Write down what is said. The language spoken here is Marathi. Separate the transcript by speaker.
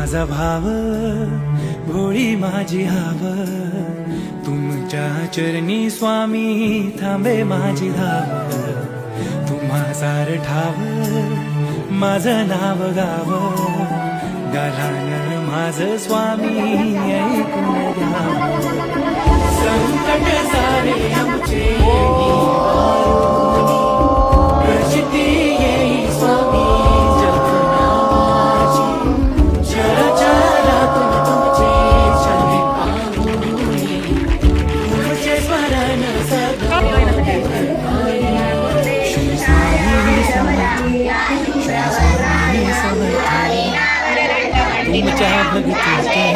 Speaker 1: माझा भाव भोळी माझी हाव, तुमच्या चरणी स्वामी थांबे माझी धाव. तुम्हा सार ठाव माझं नाव गाव, गालान माझं स्वामी ऐकून घ्यावं. संकट सारे आमचे प्रचिती येई स्वामी जगन्नाथाची. चराचरातून तुमचे चरणी पावली, तुमचे स्मरण सदा श्री स्वामी समर्थ, श्री स्वामी समर्थ. तुमच्या भक्तीचे